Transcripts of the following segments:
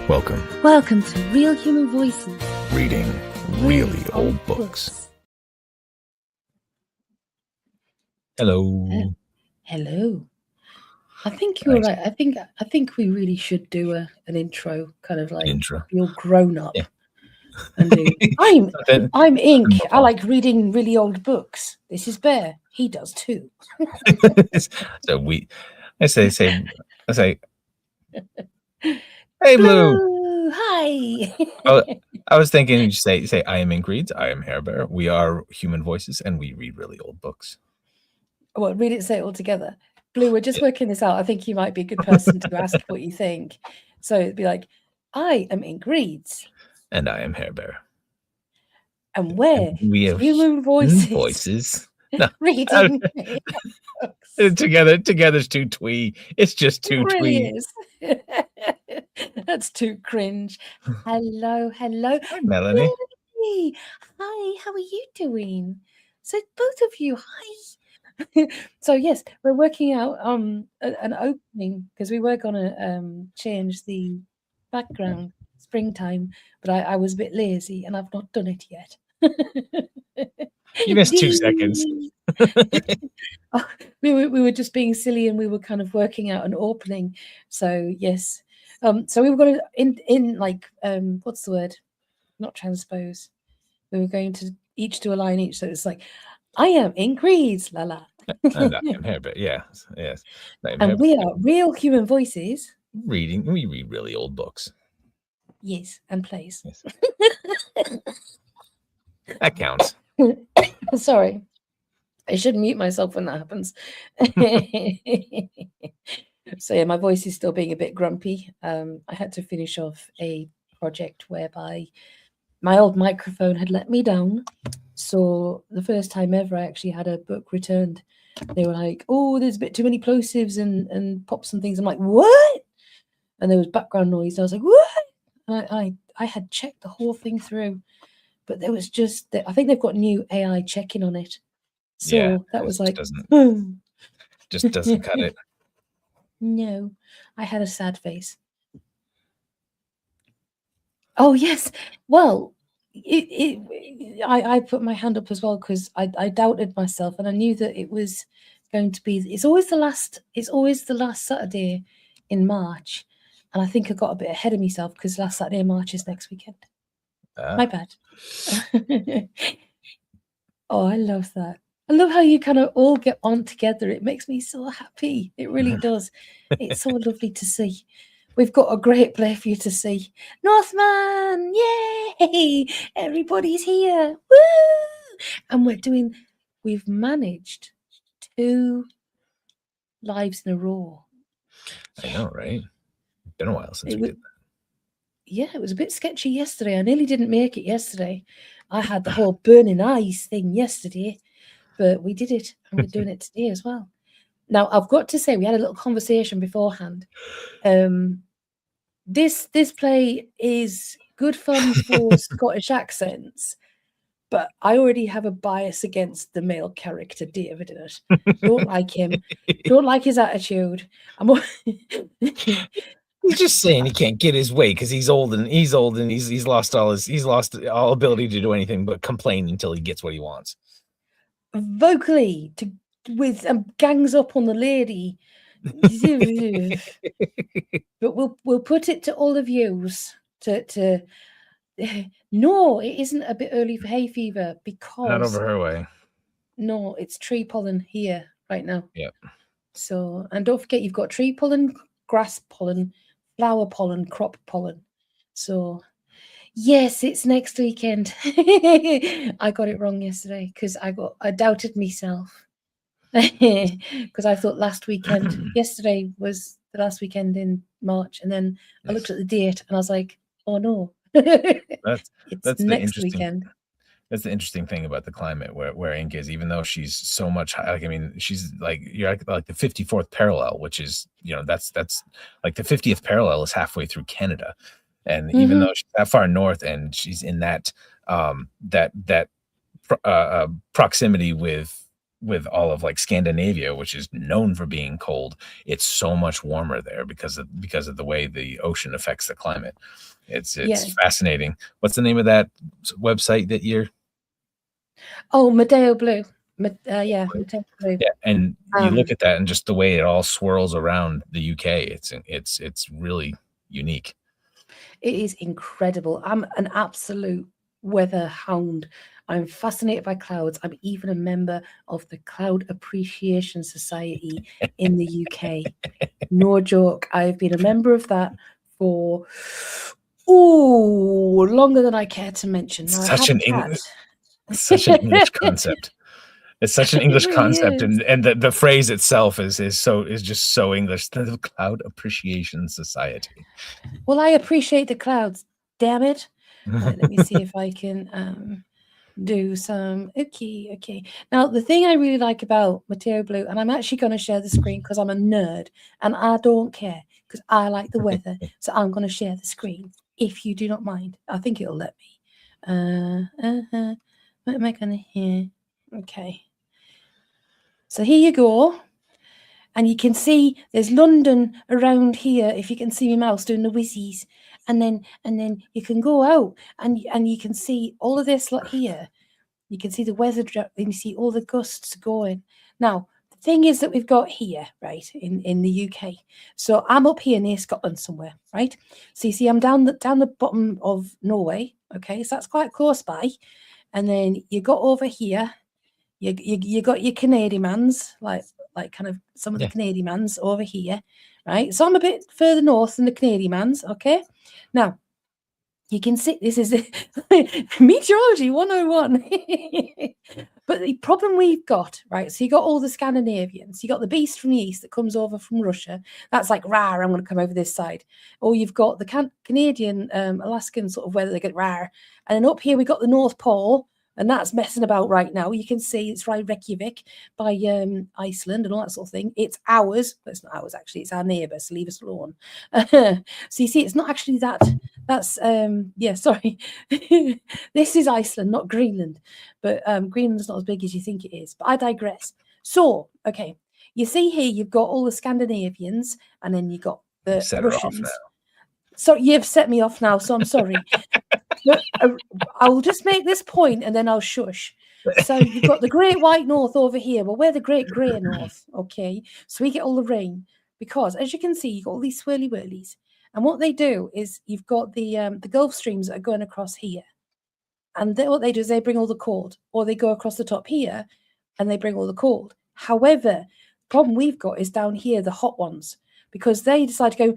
Welcome to Real Human Voices. Reading really old books. Hello. Hello. I think you're right. I think we really should do an intro, kind of like Intro. You're grown up. Yeah. And do I'm Ink. I like reading really old books. This is Bear. He does too. So I say, hey Blue. Hi. I was thinking you say I am Ink Reads, I am Hair Bear. We are human voices and we read really old books. Well, read it, say it all together. Blue, we're just working this out. I think you might be a good person to ask what you think. So it'd be like, I am Ink Reads. And I am Hair Bear. And we have human voices. No. Reading. Together's too twee. It's just too twee. Is. That's too cringe. Hello. Hi, Melanie. Hi, how are you doing? So both of you, hi. So yes, we're working out an opening because we were gonna change the background springtime, but I was a bit lazy and I've not done it yet. You missed 2 seconds. We were just being silly and we were kind of working out an opening. So yes. So we were going to in like what's the word? Not transpose. We were going to each do a line each. So it's like, I am Ink Reads, la la. And I am Hair Bear, yes. And we are Real Human Voices. We read really old books. Yes, and plays. Yes. That counts. Sorry. I should mute myself when that happens. So yeah, my voice is still being a bit grumpy. I had to finish off a project whereby my old microphone had let me down. So the first time ever I actually had a book returned. They were like, oh, there's a bit too many plosives and pops and things. I'm like, what? And there was background noise. And I was like, what? And I had checked the whole thing through. But there was just, I think they've got new AI checking on it. So yeah, that was like, just doesn't cut it. No, I had a sad face. Oh yes, well, I put my hand up as well because I doubted myself and I knew that it was going to be. It's always the last Saturday in March, and I think I got a bit ahead of myself because last Saturday in March is next weekend. My bad. Oh, I love that. I love how you kind of all get on together. It makes me so happy. It really does. It's so lovely to see. We've got a great play for you to see. Northman, yay! Everybody's here. Woo! And we've managed 2 lives in a row. I know, right? Been a while since we did that. Yeah, it was a bit sketchy yesterday. I nearly didn't make it yesterday. I had the whole burning eyes thing yesterday. But we did it, and we're doing it today as well. Now, I've got to say, we had a little conversation beforehand. This play is good fun for Scottish accents, but I already have a bias against the male character, David, in it. Don't like him. Don't like his attitude. He's just saying he can't get his way because he's old and he's lost all ability to do anything but complain until he gets what he wants. Vocally with gangs up on the lady. But we'll put it to all of yous to no, it isn't a bit early for hay fever because not over her way. No, it's tree pollen here right now. Yep. So, and don't forget you've got tree pollen, grass pollen, flower pollen, crop pollen. So yes, it's next weekend. I got it wrong yesterday because I doubted myself because I thought yesterday was the last weekend in March, and then I looked at the date and I was like, oh no, that's next weekend. That's the interesting thing about the climate where Ink is, even though she's so much like, I mean, she's like, you're like the 54th parallel, which is, that's like the 50th parallel is halfway through Canada. And even though she's that far north and she's in that proximity with with all of like Scandinavia, which is known for being cold, it's so much warmer there because of the way the ocean affects the climate. It's fascinating. What's the name of that website that you're? Oh, Medeo Blue. Medeo Blue. Yeah, and you look at that and just the way it all swirls around the UK, it's really unique. It is incredible. I'm an absolute weather hound. I'm fascinated by clouds. I'm even a member of the Cloud Appreciation Society in the UK. No joke. I've been a member of that for longer than I care to mention. Now, Such an English concept. It's such an English concept, and the phrase itself is just so English. The Cloud Appreciation Society. Well, I appreciate the clouds. Damn it! Let me see if I can do some. Okay. Now, the thing I really like about Medeo Blue, and I'm actually going to share the screen because I'm a nerd and I don't care because I like the weather. So I'm going to share the screen if you do not mind. I think it'll let me. What am I going to hear? Okay. So here you go. And you can see there's London around here, if you can see my mouse doing the whizzies. And then you can go out and you can see all of this lot here. You can see the weather drop and you see all the gusts going. Now, the thing is that we've got here, right, in the UK. So I'm up here near Scotland somewhere, right? So you see I'm down the bottom of Norway, okay? So that's quite close by. And then you got over here, you got your Canadian mans, like kind of some of the Canadian mans over here, right? So I'm a bit further north than the Canadian mans, okay? Now, you can see this is meteorology 101. But the problem we've got, right? So you got all the Scandinavians, you got the beast from the east that comes over from Russia. That's like, rah, I'm going to come over this side. Or you've got the Canadian, Alaskan sort of weather, they get rah. And then up here, we got the North Pole. And that's messing about right now. You can see it's right Reykjavik by Iceland and all that sort of thing. It's ours, but it's not ours actually. It's our neighbour, so leave us alone. So you see, it's not actually that. That's sorry. This is Iceland, not Greenland. But Greenland's not as big as you think it is. But I digress. So, okay, you see here you've got all the Scandinavians, and then you got the Russians. So you've set me off now. So I'm sorry. But I'll just make this point and then I'll shush. So you've got the Great White North over here. Well, we're the Great Grey North, okay? So we get all the rain because, as you can see, you've got all these swirly whirlies. And what they do is you've got the Gulf Streams that are going across here. And what they do is they bring all the cold, or they go across the top here and they bring all the cold. However, the problem we've got is down here, the hot ones, because they decide to go,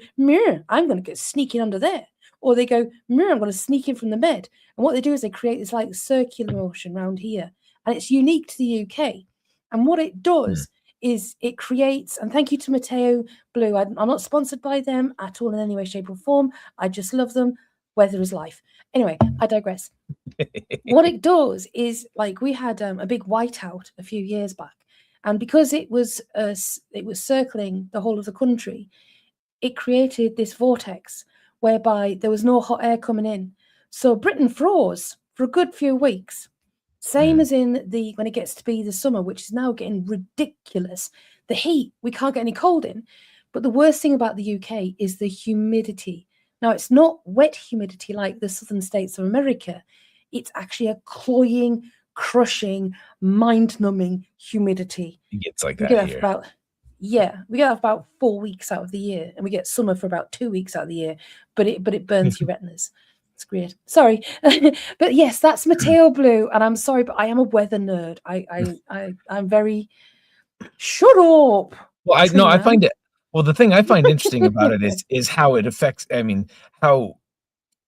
I'm going to get sneaking under there. Or they go, I'm going to sneak in from the med. And what they do is they create this like circular motion around here. And it's unique to the UK. And what it does is it creates, and thank you to Medeo Blue, I'm not sponsored by them at all in any way, shape or form. I just love them. Weather is life. Anyway, I digress. What it does is, like, we had a big whiteout a few years back. And because it was circling the whole of the country, it created this vortex whereby there was no hot air coming in. So Britain froze for a good few weeks. Same as in when it gets to be the summer, which is now getting ridiculous. The heat, we can't get any cold in. But the worst thing about the UK is the humidity. Now, it's not wet humidity like the southern states of America. It's actually a cloying, crushing, mind-numbing humidity. It gets like that here. We get about 4 weeks out of the year, and we get summer for about 2 weeks out of the year, but it burns your retinas. It's great. Sorry. But yes, that's Medeo Blue, and I'm sorry, but I am a weather nerd. I'm very shut up. Well, I find it the thing I find interesting about it is how it affects, how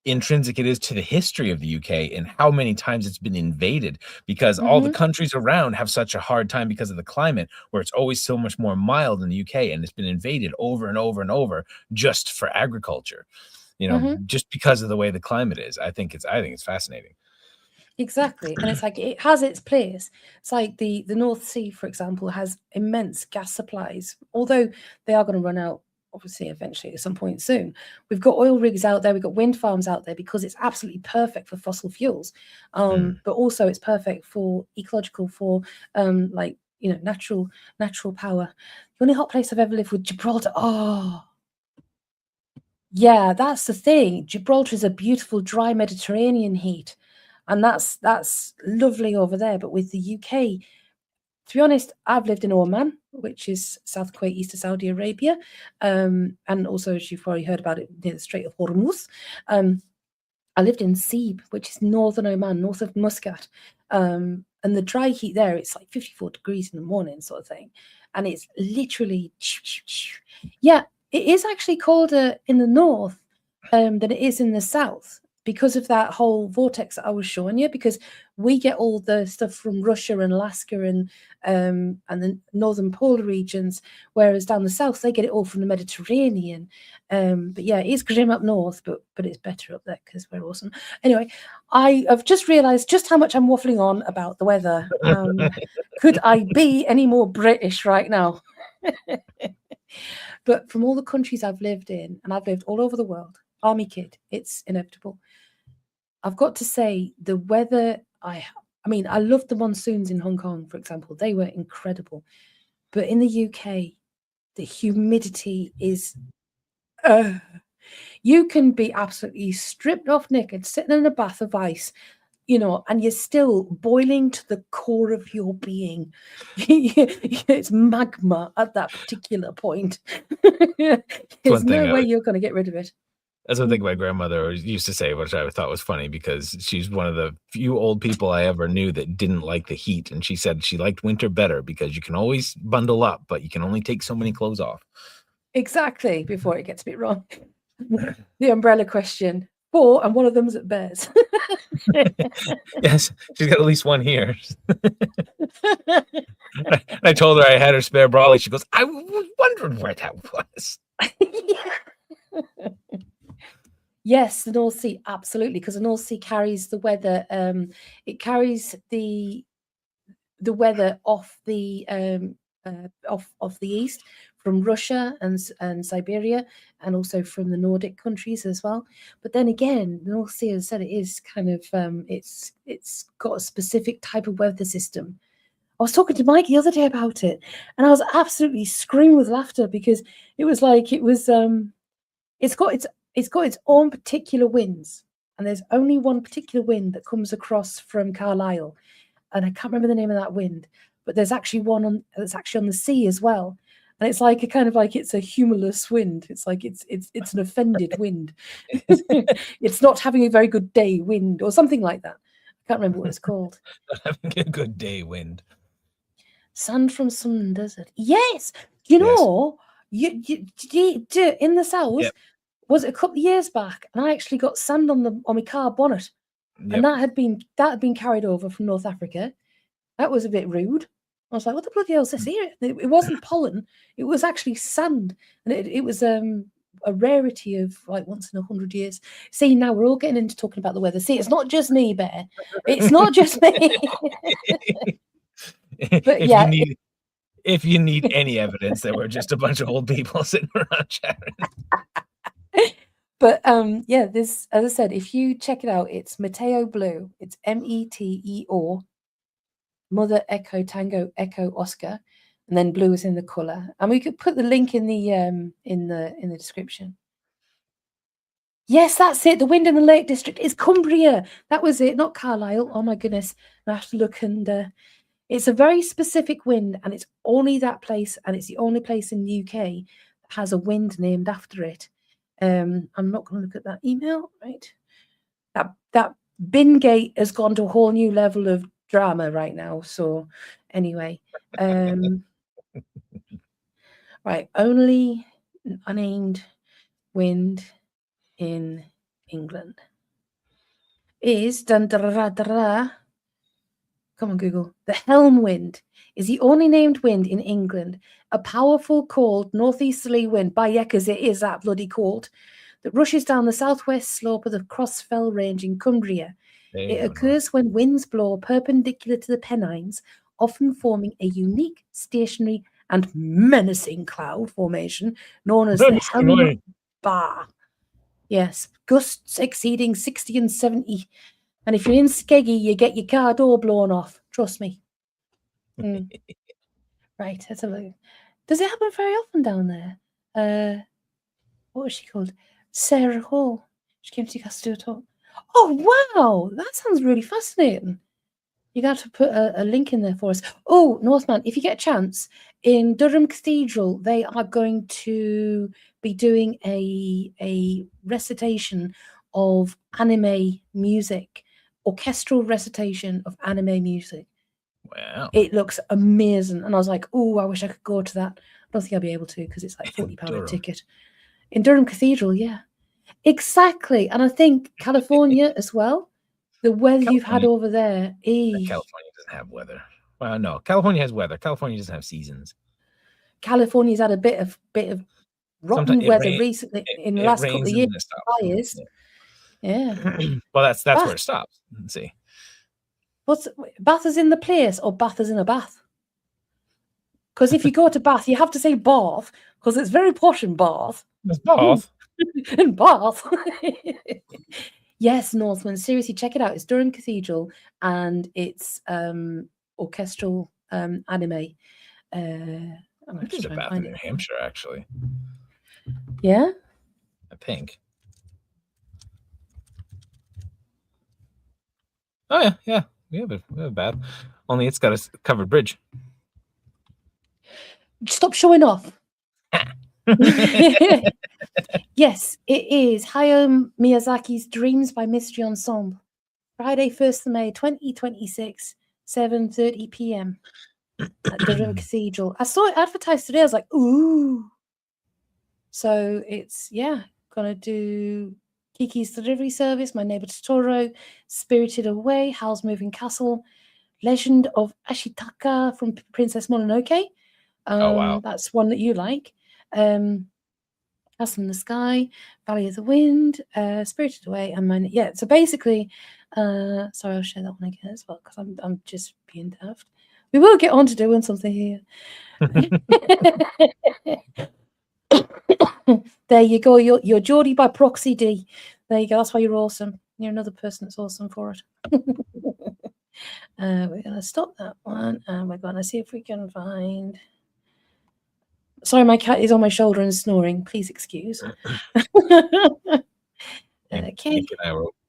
intrinsic it is to the history of the UK and how many times it's been invaded, because all the countries around have such a hard time because of the climate, where it's always so much more mild in the UK, and it's been invaded over and over and over just for agriculture, just because of the way the climate is. I think it's fascinating. Exactly. And it's like it has its place. It's like the North Sea, for example, has immense gas supplies, although they are going to run out obviously eventually at some point soon. We've got oil rigs out there, we've got wind farms out there, because it's absolutely perfect for fossil fuels. But also it's perfect for ecological, for like, natural power. The only hot place I've ever lived was Gibraltar. Oh, yeah, that's the thing. Gibraltar is a beautiful, dry Mediterranean heat, and that's lovely over there. But with the UK, to be honest, I've lived in Oman, which is South Kuwait, east of Saudi Arabia, and also, as you've probably heard about it, near the Strait of Hormuz. I lived in Sib, which is northern Oman, north of Muscat. And the dry heat there, it's like 54 degrees in the morning, sort of thing. And it's literally, yeah, it is actually colder in the north than it is in the south because of that whole vortex that I was showing you, because we get all the stuff from Russia and Alaska and the northern polar regions, whereas down the south they get it all from the Mediterranean. But yeah, it is grim up north, but it's better up there because we're awesome. Anyway, I have just realised just how much I'm waffling on about the weather. Could I be any more British right now? But from all the countries I've lived in, and I've lived all over the world, army kid, it's inevitable. I've got to say the weather, I mean, I loved the monsoons in Hong Kong, for example. They were incredible. But in the UK, the humidity is, you can be absolutely stripped off naked, sitting in a bath of ice, and you're still boiling to the core of your being. It's magma at that particular point. There's no way you're going to get rid of it. That's one thing my grandmother used to say, which I thought was funny because she's one of the few old people I ever knew that didn't like the heat. And she said she liked winter better because you can always bundle up, but you can only take so many clothes off. Exactly, before it gets a bit wrong. The umbrella question. 4, and one of them's at Bears. Yes, she's got at least one here. I told her I had her spare brolly. She goes, I was wondering where that was. Yes, the North Sea, absolutely, because the North Sea carries the weather. It carries the weather off the off the east from Russia and Siberia, and also from the Nordic countries as well. But then again, the North Sea, as I said, it is kind of it's got a specific type of weather system. I was talking to Mike the other day about it, and I was absolutely screaming with laughter because it was like it's got its own particular winds, and there's only one particular wind that comes across from Carlisle, and I can't remember the name of that wind, but there's actually one that's actually on the sea as well, and it's like it's a humorless wind. It's like it's an offended wind. It's not having a very good day wind or something like that. I can't remember what it's called. Not having a good day wind. Sand from some desert. Yes, you know, you in the south. Yep. Was it a couple of years back, and I actually got sand on my car bonnet, and that had been carried over from North Africa. That was a bit rude. I was like, "What the bloody hell is this here?" It wasn't pollen; it was actually sand, and it was a rarity of like once in 100 years. See, now we're all getting into talking about the weather. See, it's not just me, Bear. It's not just me. But if you need any evidence that we're just a bunch of old people sitting around chatting. But yeah, this, as I said, if you check it out, it's Meteo Blue. It's METEO, Mother Echo Tango Echo Oscar, and then blue is in the color. And we could put the link in the description. Yes, that's it. The wind in the Lake District is Cumbria. That was it, not Carlisle. Oh my goodness, I have to look, and it's a very specific wind, and it's only that place, and it's the only place in the UK that has a wind named after it. I'm not going to look at that email, right? That Bingate has gone to a whole new level of drama right now. So anyway, right, only unnamed wind in England is dun, da, da, da, da. Come on, Google. The Helm wind is the only named wind in England, a powerful, cold, northeasterly wind, by yeckers, it is that bloody cold, that rushes down the southwest slope of the Crossfell Range in Cumbria. It occurs when winds blow perpendicular to the Pennines, often forming a unique, stationary, and menacing cloud formation known as the Helm Bar. Yes, gusts exceeding 60 and 70. And if you're in Skeggy, you get your car door blown off. Trust me. Right, let's have a look. Does it happen very often down there? What was she called? Sarah Hall. She came to Newcastle to do a talk. Oh, wow! That sounds really fascinating. You're going to have to put a link in there for us. Oh, Northman, if you get a chance, in Durham Cathedral, they are going to be doing a recitation of anime music, orchestral recitation of anime music. Wow. It looks amazing. And I was like, oh, I wish I could go to that. I don't think I'll be able to because it's like £40 a ticket. In Durham Cathedral, yeah. Exactly. And I think California as well. The weather you've had over there. California doesn't have weather. Well, no, California has weather. California doesn't have seasons. California's had a bit of rotten weather recently in the last couple of years. Fires. Yeah. Well, that's where it stops. Let's see. What's Bath is in the place or Bath is in a bath? Because if you go to Bath, you have to say Bath because it's very posh in Bath. It's Bath. In Bath. Yes, Northman. Seriously, check it out. It's Durham Cathedral and it's orchestral anime. There's a Bath in New Hampshire, actually. Yeah? I think. Oh, yeah. We have a Bath. Only it's got a covered bridge. Stop showing off. Yes, it is Hayao Miyazaki's Dreams by Mystery Ensemble. Friday, 1st of May, 2026, 7:30 p.m. at Durham Cathedral. I saw it advertised today. I was like, ooh. So it's, gonna do Kiki's Delivery Service, My Neighbor Totoro, Spirited Away, Howl's Moving Castle, Legend of Ashitaka from Princess Mononoke. Oh, wow. That's one that you like. Castle in the Sky, Valley of the Wind, Spirited Away, and so basically, sorry, I'll share that one again as well because I'm just being daft. We will get on to doing something here. There you go. You're Geordie by proxy, D. There you go. That's why you're awesome. You're another person that's awesome for it. We're gonna stop that one, and we're gonna see if we can find. Sorry, my cat is on my shoulder and snoring. Please excuse. Okay.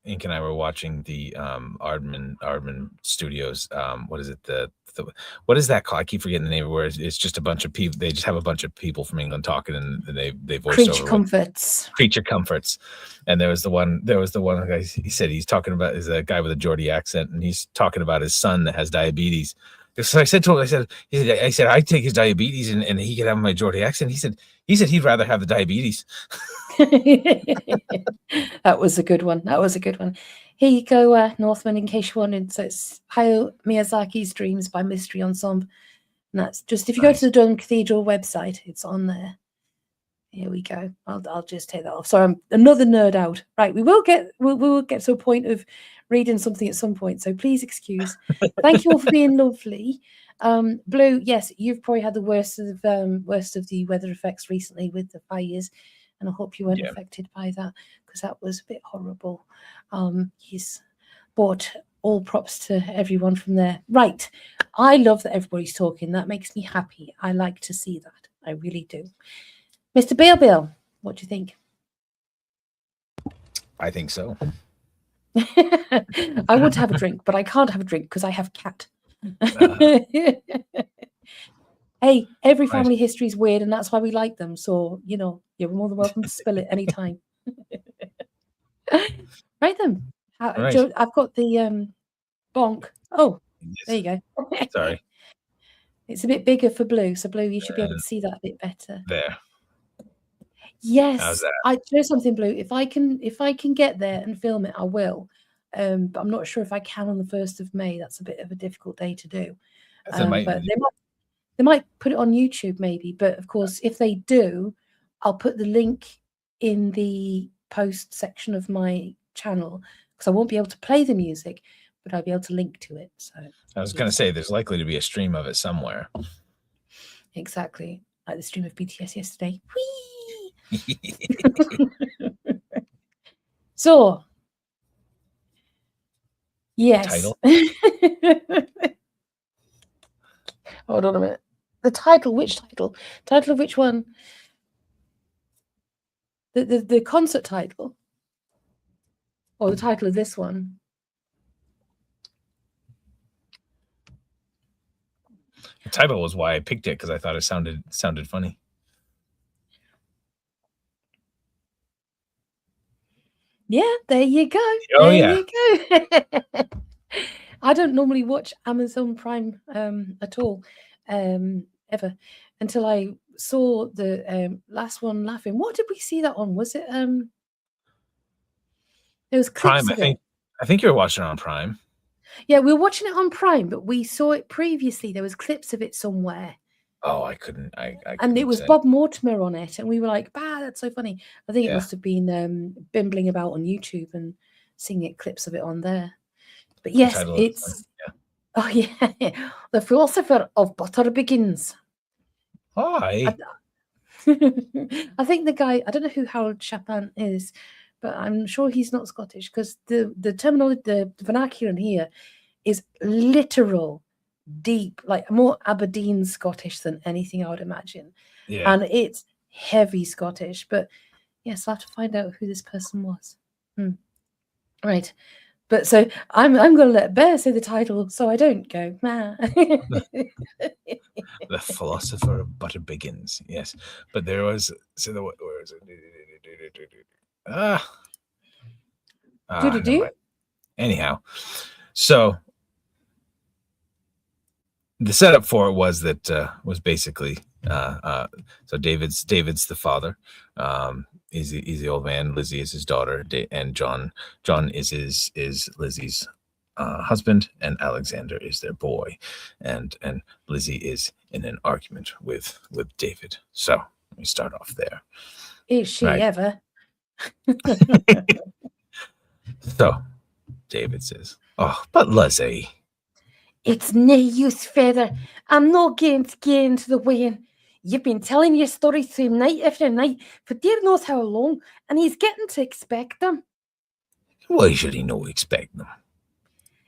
Ink and I were watching the Aardman Studios. What is it? What is that called? I keep forgetting the name. Where it's just a bunch of people. They just have a bunch of people from England talking, and they voice Creature over Comforts. Creature Comforts. And there was the one guy. He said he's talking about is a guy with a Geordie accent, and he's talking about his son that has diabetes. So I said to him, I said I take his diabetes and he could have my Geordie accent. He said he'd rather have the diabetes. That was a good one. Here you go, Northman, in case you wanted. So it's Hayao Miyazaki's Dreams by Mystery Ensemble. And that's just, if you go to the Durham Cathedral website, it's on there. Here we go. I'll just take that off. Sorry, I'm another nerd out. Right, we will get to a point of reading something at some point. So please excuse. Thank you all for being lovely. Blue, yes, you've probably had the worst of the weather effects recently with the fires, and I hope you weren't affected by that because that was a bit horrible. Yes, but all props to everyone from there. Right, I love that everybody's talking. That makes me happy. I like to see that. I really do. Mr. Bill, what do you think? I think so. I would have a drink, but I can't have a drink because I have cat. Hey, every family history is weird, and that's why we like them. So, you're more than welcome to spill it anytime. Right then. Joe, I've got the bonk. Oh, there you go. Sorry. It's a bit bigger for Blue, so Blue, you should be able to see that a bit better. There. Yes, I know something, Blue. If I can get there and film it, I will. But I'm not sure if I can on the 1st of May. That's a bit of a difficult day to do. But they might put it on YouTube maybe. But of course, if they do, I'll put the link in the post section of my channel because I won't be able to play the music, but I'll be able to link to it. So I was going to say there's likely to be a stream of it somewhere. Exactly, like the stream of BTS yesterday. Whee! So, yes. Title? Hold on a minute. The title, which title? Title of which one? The concert title? Or the title of this one? The title was why I picked it, because I thought it sounded funny. Yeah, there you go. Oh, there yeah. you go. I don't normally watch Amazon Prime at all, ever, until I saw the last one laughing. What did we see that on? Was it there was clips Prime, of it. I think you were watching it on Prime. Yeah, we were watching it on Prime, but we saw it previously. There was clips of it somewhere. Oh, I couldn't. I And it was say. Bob Mortimer on it, and we were like, "Bah, that's so funny." I think it Yeah. must have been bimbling about on YouTube and seeing it clips of it on there. But yes, title of this it's one, oh yeah, the philosopher of butter begins. Hi. I think the guy, I don't know who Harold Chapin is, but I'm sure he's not Scottish, because the terminology, the vernacular in here is literal, deep, like more Aberdeen Scottish than anything I would imagine. Yeah. And it's heavy Scottish. But yes, I'll have to find out who this person was. Right. But so I'm going to let Bear say the title so I don't go, nah. The philosopher of butter begins. Yes. But there was, so where is it? Never mind. Anyhow, so the setup for it was that was basically so David's the father. He's the old man. Lizzie is his daughter, and John is Lizzie's husband, and Alexander is their boy, and Lizzie is in an argument with David. So let me start off there. Is she ever? So David says, "Oh, but Lizzie, it's no use, Feather. I'm not going to get into the weighing. You've been telling your stories to him night after night for dear knows how long, and he's getting to expect them." Why should he not expect them?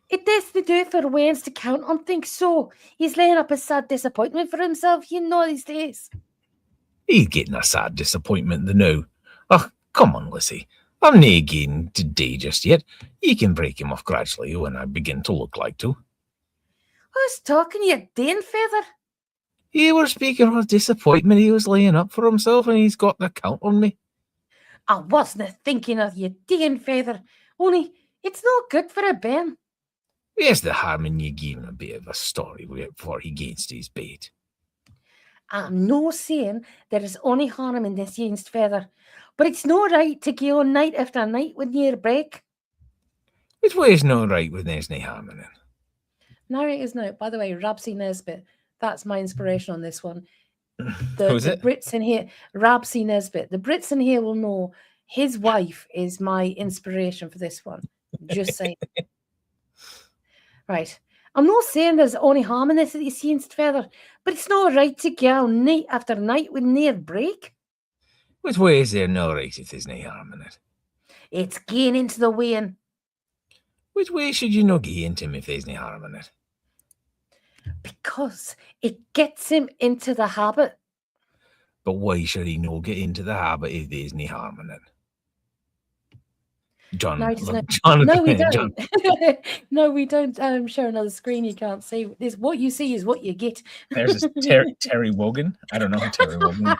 It does to do for Wayne's to count on things so. He's laying up a sad disappointment for himself, you know, these days. He's getting a sad disappointment, the new. Oh, come on, Lizzie. I'm nae getting today just yet. You can break him off gradually when I begin to look like to. I was talking to you, Dane, Feather. You were speaking of disappointment he was laying up for himself, and he's got the count on me. I wasn't thinking of you, Dane, Feather. Only, it's not good for a Ben. Where's the harm in you giving a bit of a story before he gets to his bed? I'm no saying there is any harm in this youngst, Feather, but it's no right to go on night after night with near break. Which way is no right when there's no harm in it? Narrator's note, by the way, Rabsy Nesbitt. That's my inspiration on this one. Who's it? Brits in here, Rabsy Nesbitt. The Brits in here will know his wife is my inspiration for this one. Just saying. Right. I'm not saying there's any harm in this that you see, Feather, but it's not right to go night after night with near break. Which way is there no right if there's no harm in it? It's getting into the weighing. Which way should you not get into him if there's no harm in it? Because it gets him into the habit. But why should he not get into the habit if there's no harm in it? John, no, we don't. John. No, we don't share another screen. You can't see. This what you see is what you get. There's this Terry Wogan. I don't know who Terry Wogan is.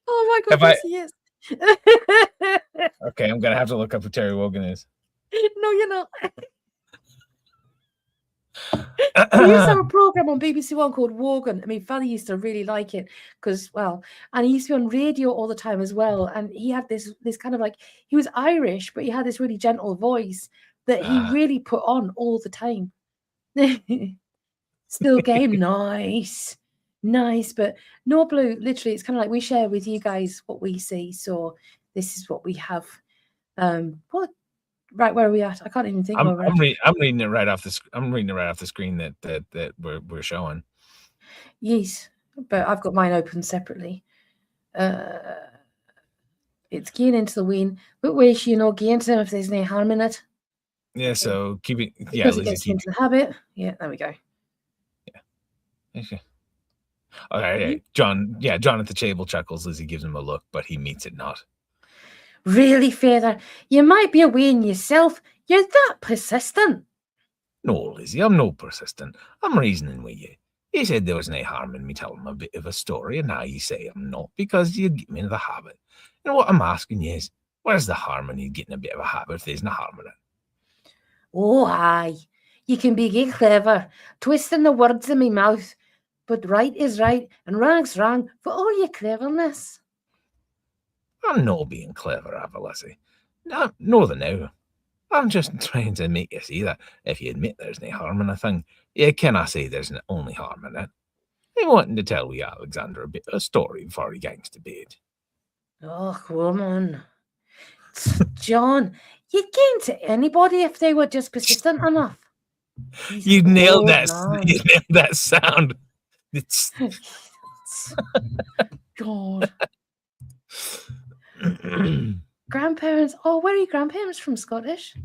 Oh my God, yes, he is. Okay, I'm gonna have to look up who Terry Wogan is. No, you're not. We used to have a program on BBC One called Wogan. I mean, Father used to really like it because, well, and he used to be on radio all the time as well. And he had this kind of like, he was Irish, but he had this really gentle voice that he really put on all the time. Still game, nice, but no blue. Literally, it's kind of like we share with you guys what we see. So this is what we have. What? Right, where are we at? I can't even think. I'm reading it right off the. I'm reading it right off the screen that we're showing. Yes, but I've got mine open separately. It's getting into the ween, but wish you know, getting to if there's no harm in it. Yeah, so keep it. Yeah, because it gets into the habit. Yeah, there we go. Okay, John at the table chuckles as he gives him a look, but he meets it not. Really, Feather, you might be away in yourself. You're that persistent. No, Lizzie, I'm no persistent. I'm reasoning with you. You said there was no harm in me telling a bit of a story, and now you say I'm not because you get me into the habit. And what I'm asking you is, where's the harm in you getting a bit of a habit if there's no harm in it? Oh, aye. You can be gay clever, twisting the words in me mouth, but right is right and wrong's wrong for all your cleverness. I'm not being clever, Lizzie. No, the now. I'm just trying to make you see that if you admit there's no harm in a thing, you cannot say there's only harm in it. I'm wanting to tell wee Alexander a bit of a story before he gangs to bed. Oh, woman. John, you'd gain to anybody if they were just persistent enough. You nailed that. You nailed that sound. It's God. Grandparents. Oh, where are your grandparents from? Scottish?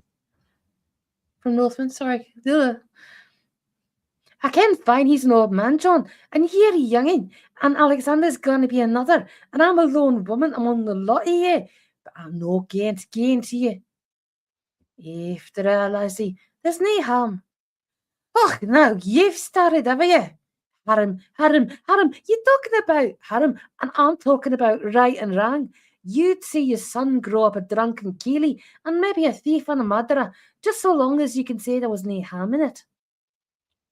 From Northland? Sorry. Ugh. I can't find he's an old man, John, and you're a youngin, and Alexander's going to be another, and I'm a lone woman among the lot of you, but I'm no gain to you. After all, Lizzie, there's no harm. Oh, now you've started, haven't you? Harem, you're talking about harem, and I'm talking about right and wrong. You'd see your son grow up a drunken keely and maybe a thief and a murderer, just so long as you can say there was no harm in it.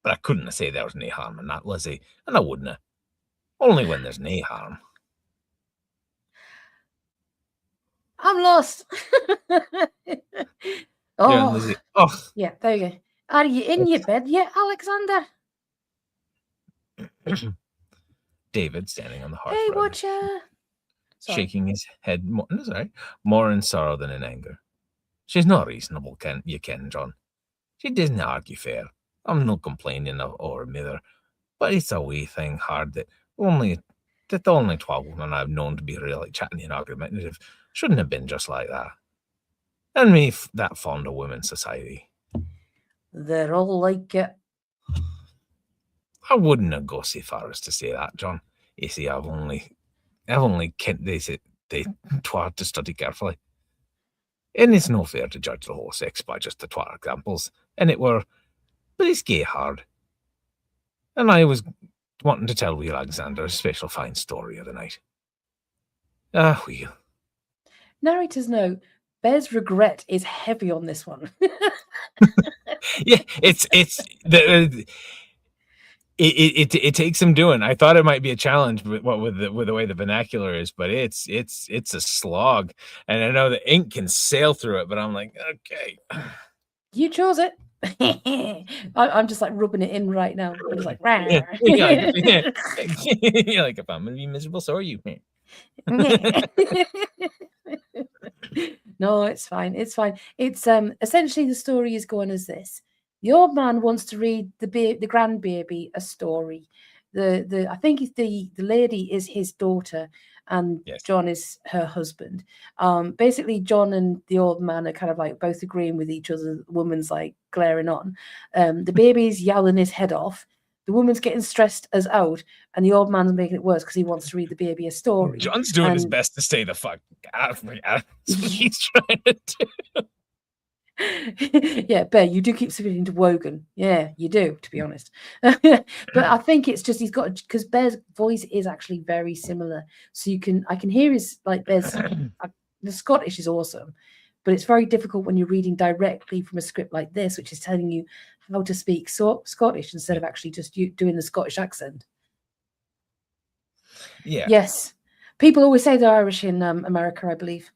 But I couldn't say there was no harm in that, Lizzie, and I wouldn't. Only when there's no harm. I'm lost. Oh, Lizzie. Oh, yeah, there you go. Are you in your bed yet, Alexander? David, standing on the hearth, Hey, watcher. shaking his head more in sorrow than in anger. She's not reasonable, you ken, John. She doesn't argue fair. I'm not complaining of her mither, but it's a wee thing hard that only 12 women I've known to be really chatty and argumentative shouldn't have been just like that. And me that fond of women's society. They're all like it. I wouldn't have go so far as to say that, John. You see, I've only kent they twat to study carefully. And it's no fair to judge the whole sex by just the twat examples. And but it's gay hard. And I was wanting to tell wee Alexander a special fine story of the night. Wheel. Narrator's note, Bez' regret is heavy on this one. Yeah, it takes some doing. I thought it might be a challenge with the way the vernacular is, but it's a slog. And I know the ink can sail through it, but I'm like, okay. You chose it. I'm just like rubbing it in right now. I'm just like, yeah, like if I'm gonna be miserable, so are you. No, it's fine. It's fine. It's essentially the story is going as this. The old man wants to read the grandbaby a story. I think the lady is his daughter, and yes. John is her husband. Basically, John and the old man are kind of like both agreeing with each other. The woman's like glaring on. The baby's yowling his head off. The woman's getting stressed as out, and the old man's making it worse because he wants to read the baby a story. John's doing his best to stay the fuck out of me. That's what he's trying to do. Yeah, Bear, you do keep submitting to Wogan. Yeah, you do, to be honest. But I think it's just because Bear's voice is actually very similar. So I can hear his like Bear's the Scottish is awesome, but it's very difficult when you're reading directly from a script like this, which is telling you how to speak Scottish instead of actually just doing the Scottish accent. Yeah. Yes. People always say they're Irish in America, I believe.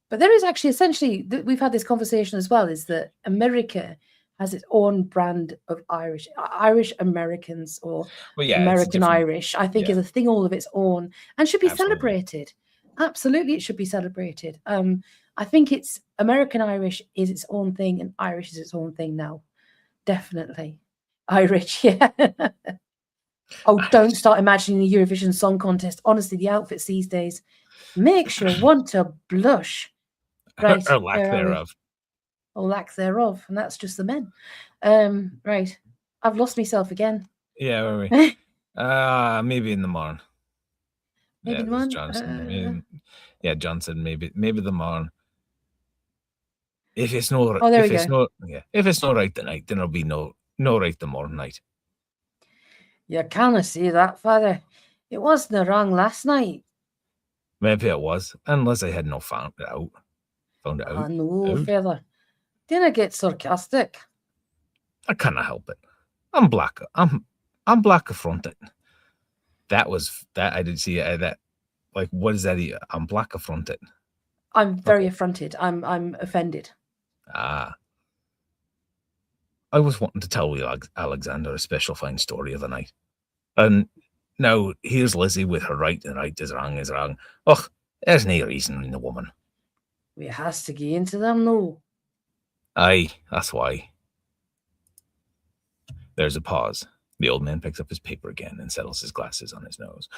But there is actually essentially, we've had this conversation as well, is that America has its own brand of Irish Americans or American Irish, I think is a thing all of its own and should be celebrated. Absolutely, it should be celebrated. I think it's American Irish is its own thing and Irish is its own thing now. Definitely. Irish, yeah. Oh, don't start imagining the Eurovision Song Contest. Honestly, the outfits these days makes you want to blush. Right. Or lack thereof. Or lack thereof. And that's just the men. Right. I've lost myself again. Yeah, where are we? Maybe in the morning. Maybe Yeah, one. Johnson. Yeah, John said maybe the morning. If it's no, Oh, there if we it's go. no, yeah, if it's no right tonight, then it'll be no right the morning night. You canna say that, Father. It wasn't wrong last night. Maybe it was, unless I had no found it out. Ah, no, Out. Father. Dinna get sarcastic. I can't help it. I'm black. I'm black affronted. That I did see that. Like, what is that? I'm black affronted. I'm very affronted. I'm offended. I was wanting to tell Alexander a special fine story of the night. And now here's Lizzie with her right and right is wrong is wrong. Ugh, there's no reason in the woman. We has to get into them, no. Aye, that's why. There's a pause. The old man picks up his paper again and settles his glasses on his nose.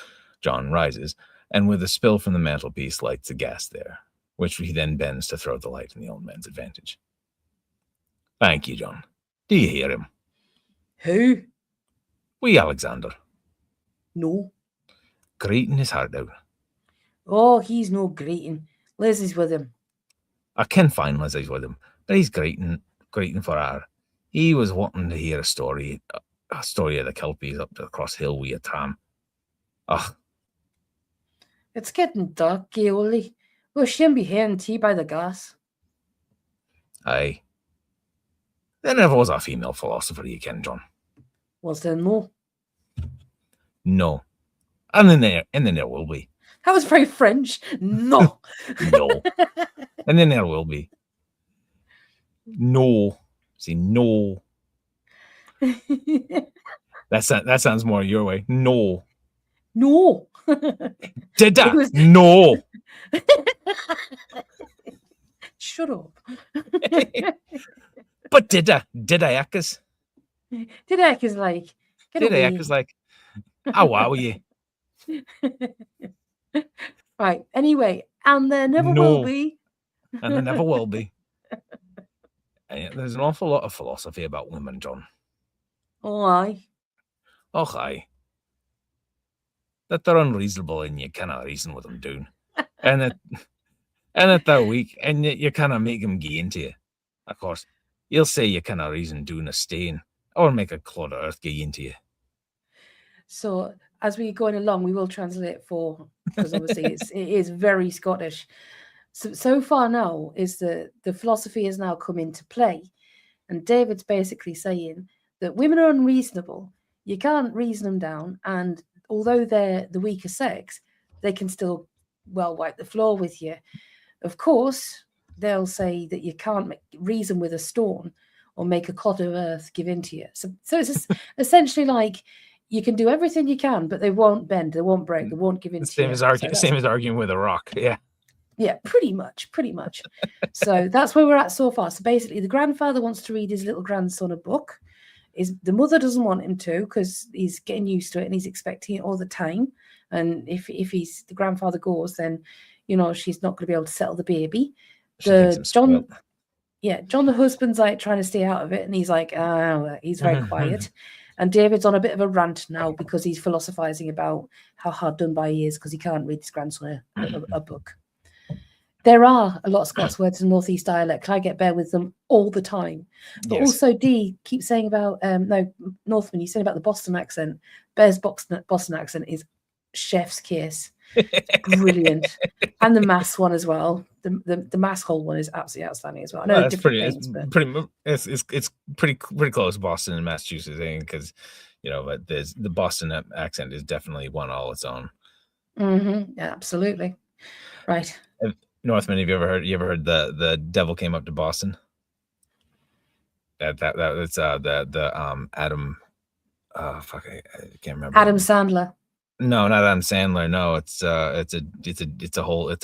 John rises, and with a spill from the mantelpiece lights the gas there, which he then bends to throw the light in the old man's advantage. Thank you, John. Do you hear him? Who? Wee Alexander. No. Greeting his heart out. Oh, he's no greeting. Liz is with him. I can find Lizzie's with him, but he's greeting for her. He was wanting to hear a story of the Kelpies up across hill with a tram. Ugh. It's getting dark, Ollie. We shouldn't be having tea by the gas. Aye. There never was a female philosopher, you ken, John. Was there no? No. And then there will be. That was very French. No. No. And then there will be. No. See, no. That sounds more your way. No. No. Did I? No. Shut up. But did I? Did I Akers? Did I is like, get Did away. I Akers like, oh, wow, you. Right. Anyway, and there never will be. And there never will be. There's an awful lot of philosophy about women, John. Oh, aye. Oh, aye. That they're unreasonable and you cannot reason with them doing. and that they're weak and you cannot make them gay into you. Of course, you'll say you cannot reason doing a stain or make a clod of earth gay into you. So as we're going along, we will translate for, because obviously it is very Scottish. So far now is the philosophy has now come into play. And David's basically saying that women are unreasonable. You can't reason them down. And although they're the weaker sex, they can still, wipe the floor with you. Of course, they'll say that you can't reason with a stone or make a clod of earth give in to you. So it's essentially like you can do everything you can, but they won't bend, they won't break, they won't give in to you. Same as arguing with a rock, yeah. Yeah, pretty much. So that's where we're at so far. So basically, the grandfather wants to read his little grandson a book. The mother doesn't want him to because he's getting used to it and he's expecting it all the time. And if the grandfather goes, then she's not going to be able to settle the baby. John the husband's like trying to stay out of it, and he's like, he's very quiet. And David's on a bit of a rant now because he's philosophizing about how hard done by he is because he can't read his grandson a book. There are a lot of Scots words in Northeast dialect. I get bear with them all the time. But also, Dee keeps saying about, Northman, you said about the Boston accent. Bear's Boston accent is chef's kiss. Brilliant. And the mass one as well. The mass hole one is absolutely outstanding as well. I know it's pretty close to Boston and Massachusetts, because but the Boston accent is definitely one all its own. Mm-hmm. Yeah, absolutely. Right. Northman, have you ever heard the devil came up to Boston? That's Adam. I can't remember. Adam Sandler. No, not Adam Sandler. No, it's a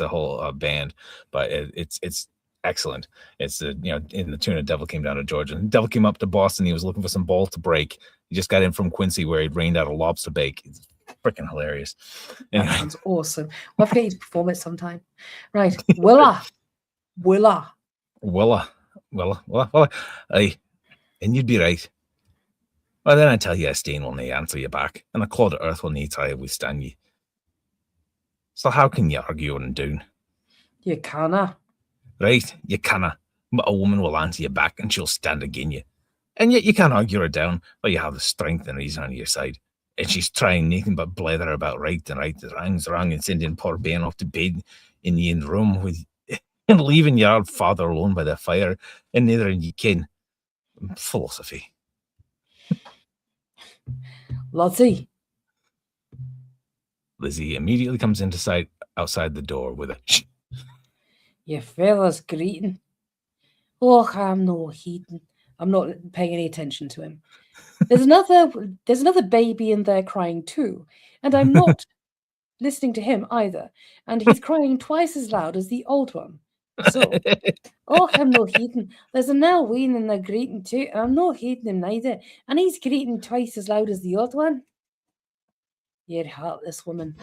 whole band, but it's excellent. It's in the tune of "Devil Came Down to Georgia." The devil came up to Boston. He was looking for some balls to break. He just got in from Quincy where he'd rained out a lobster bake. It's freaking hilarious. Anyway. That sounds awesome. We'll have to get you to perform it sometime. Right, Willa. Aye, and you'd be right. Well, then I tell you, a stain will nae answer you back, and a clod of earth will nae try to withstand ye. So how can you argue on down? You canna. Right, you canna. But a woman will answer you back, and she'll stand again you. And yet you can't argue her down, but you have the strength and reason on your side. And she's trying nothing but blether about right and wrong's wrong, and sending poor Ben off to bed in the end room with and leaving your old father alone by the fire, and neither of you ken. Philosophy. Lottie. Lizzie immediately comes into sight outside the door with a shh. Your fella's greeting. Oh, I'm no heeding. I'm not paying any attention to him. There's another baby in there crying too, and I'm not listening to him either. And he's crying twice as loud as the old one. So, oh, I'm no heeding. There's a now ween in there greeting too, and I'm not heeding him neither. And he's greeting twice as loud as the old one. You're heartless woman.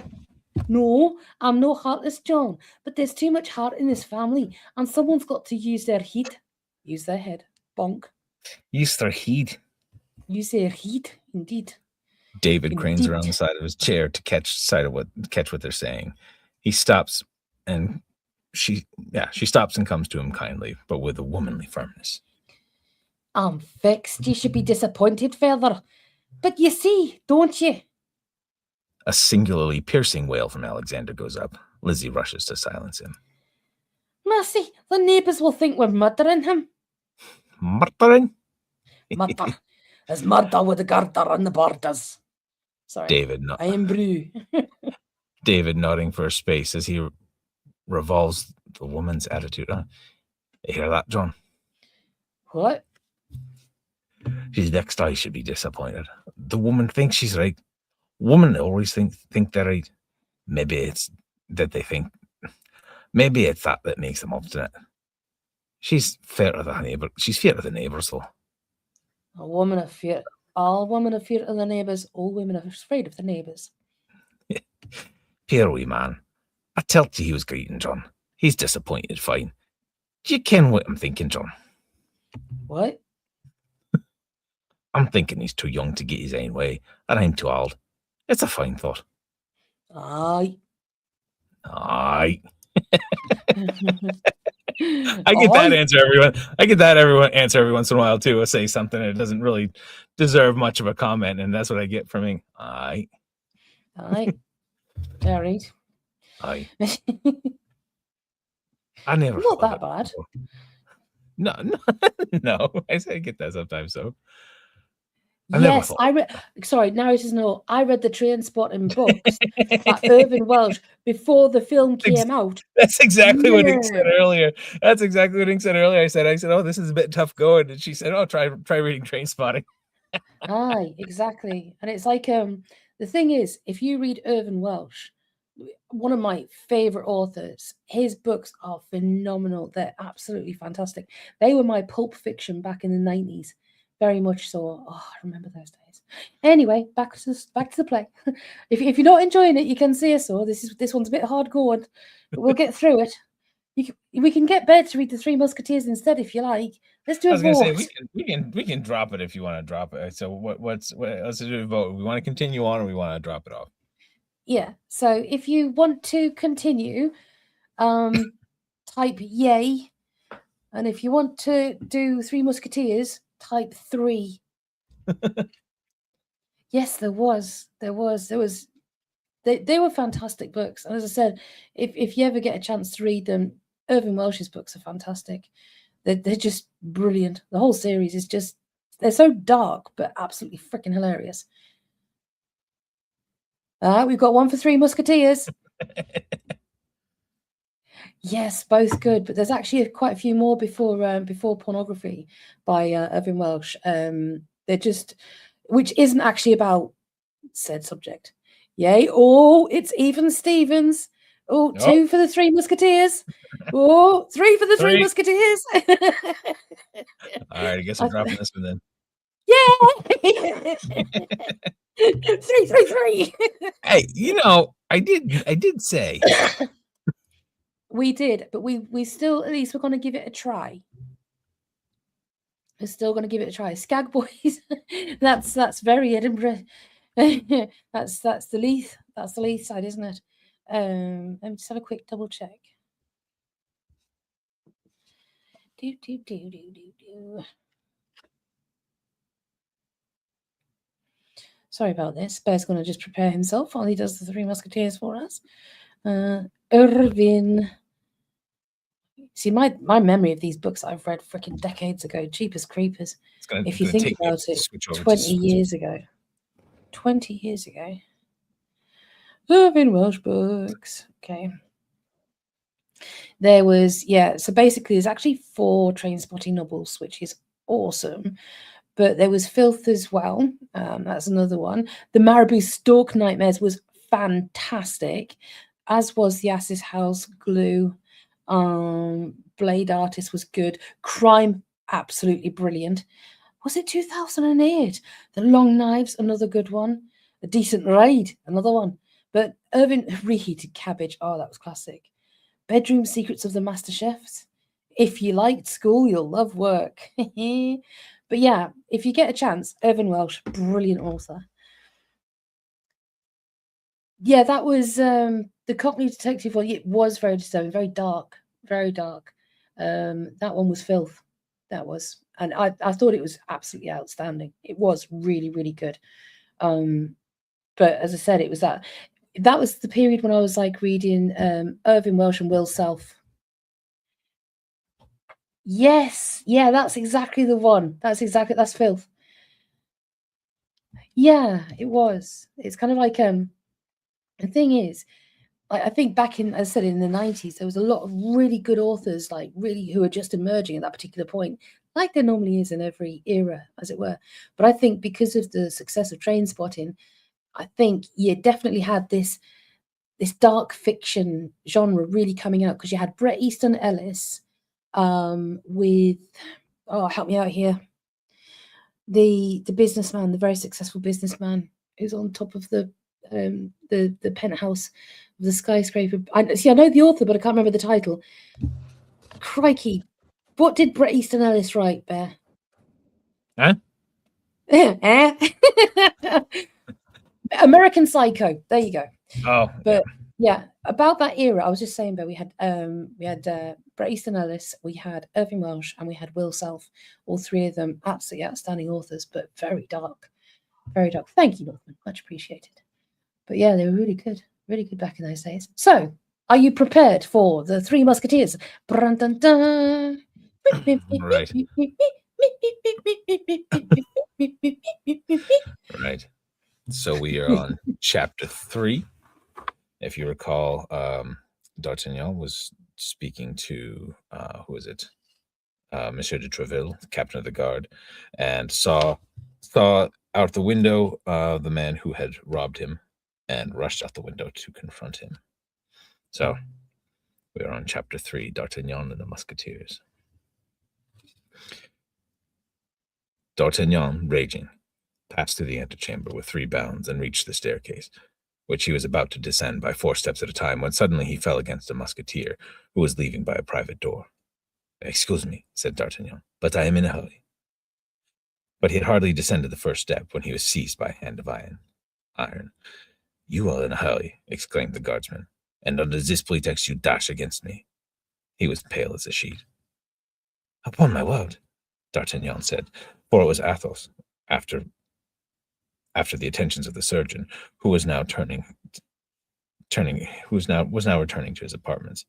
No, I'm no heartless, John, but there's too much heart in this family, and someone's got to use their heat. Use their head. Bonk. Use their heed. Use their heat, indeed. David cranes around the side of his chair to catch what they're saying. He stops, and she stops and comes to him kindly, but with a womanly firmness. I'm vexed. You should be disappointed, further. But you see, don't you? A singularly piercing wail from Alexander goes up. Lizzie rushes to silence him. Mercy, the neighbours will think we're murdering him. Murdering? Murder. There's murder with the garter on the borders. Sorry. David, I am Brew. David nodding for a space as he revolves the woman's attitude. You hear that, John? What? She's vexed. I should be disappointed. The woman thinks she's right. Women always think they're right. Maybe it's that they think. Maybe it's that makes them obstinate. She's fair to the neighbour. She's fair to the neighbours, though. A woman of fear. All women are fear of the neighbours. All women are afraid of the neighbours. Poor wee man. I told you he was greeting, John. He's disappointed, fine. Do you ken what I'm thinking, John? What? I'm thinking he's too young to get his own way, and I'm too old. It's a fine thought. Aye. I get that answer, everyone. I get that answer every once in a while too. I say something and it doesn't really deserve much of a comment, and that's what I get from me. Aye. All right. Aye. I never. Not that bad. No. I get that sometimes. So. Yes, sorry, narrators know. I read the Trainspotting books by Irvin Welsh before the film came out. That's exactly what he said earlier. I said, oh, this is a bit tough going. And she said, oh, try reading Trainspotting. Aye, exactly. And it's like, the thing is, if you read Irvin Welsh, one of my favorite authors, his books are phenomenal. They're absolutely fantastic. They were my Pulp Fiction back in the 90s. Very much so. Oh, I remember those days. Anyway, back to the play. If you're not enjoying it, you can say so. This one's a bit hard going, but we'll get through it. We can get Bed to read the Three Musketeers instead if you like. Let's do a vote. I was gonna say we can drop it if you want to drop it. So let's do a vote. We want to continue on, or we want to drop it off. Yeah. So if you want to continue, type yay, and if you want to do Three Musketeers, type 3. Yes, there was. They were fantastic books. And as I said, if you ever get a chance to read them, Irvin Welsh's books are fantastic. They're just brilliant. The whole series is just, they're so dark, but absolutely freaking hilarious. We've got one for Three Musketeers. Yes, both good, but there's actually quite a few more before Pornography by Irvin Welsh. They're just, which isn't actually about said subject. Yay! Oh, it's even Stevens. Oh, 2 for the Three Musketeers. Oh, 3 for the Three Musketeers. All right, I guess I'm dropping this one then. Yeah. 3. Hey, I did say. We did, but we still, at least we're going to give it a try. we're still going to give it a try. Skag Boys. that's very Edinburgh. that's the Leith. That's the Leith side, isn't it? Let me just have a quick double check. Sorry about this. Bear's going to just prepare himself while he does the Three Musketeers for us. Irvin. See, my memory of these books I've read freaking decades ago, cheap as creepers. If you think about it, 20 years ago. 20 years ago. Irvin Welsh books. Okay. There was, so basically there's actually 4 Trainspotting novels, which is awesome. But there was Filth as well. That's another one. The Marabou Stalk Nightmares was fantastic, as was The Ass's House Glue. Blade Artist was good. Crime, absolutely brilliant. Was it 2008? The Long Knives, another good one. A Decent Raid, another one. But Irvin Reheated Cabbage, oh, that was classic. Bedroom Secrets of the Master Chefs. If you liked school, you'll love work. But yeah, if you get a chance, Irvin Welsh, brilliant author. Yeah, that was the Cockney Detective one. It was very disturbing, very dark, very dark. That one was Filth. That was, and I thought it was absolutely outstanding. It was really, really good. But as I said, it was that was the period when I was like reading Irvin Welsh and Will Self. Yes, yeah, that's exactly the one. That's Filth. Yeah, it was. It's kind of like the thing is, I think back in, as I said, in the 90s, there was a lot of really good authors, like really who are just emerging at that particular point, like there normally is in every era, as it were. But I think because of the success of Trainspotting, I think you definitely had this dark fiction genre really coming out, because you had Bret Easton Ellis with, help me out here, the businessman, the very successful businessman who's on top of the penthouse of the skyscraper. I know the author, but I can't remember the title. Crikey, what did Bret Easton Ellis write, Bear? Huh? American Psycho. There you go. Oh, but yeah, about that era, I was just saying, but we had Bret Easton Ellis, we had Irving Welsh, and we had Will Self. All 3 of them absolutely outstanding authors, but very dark, very dark. Thank you, Northman, much appreciated. But yeah, they were really good back in those days. So, are you prepared for the Three Musketeers? Right. Right. So we are on chapter 3. If you recall, D'Artagnan was speaking to, who is it? Monsieur de Treville, the captain of the guard, and saw out the window the man who had robbed him, and rushed out the window to confront him. So we are on chapter 3, D'Artagnan and the Musketeers. D'Artagnan, raging, passed through the antechamber with 3 bounds and reached the staircase, which he was about to descend by 4 steps at a time, when suddenly he fell against a musketeer who was leaving by a private door. "Excuse me," said D'Artagnan, "but I am in a hurry." But he had hardly descended the first step when he was seized by a hand of iron. "You are in a hurry," exclaimed the guardsman, "and under this pretext you dash against me." He was pale as a sheet. "Upon my word," D'Artagnan said, for it was Athos, after the attentions of the surgeon, who was now returning to his apartments.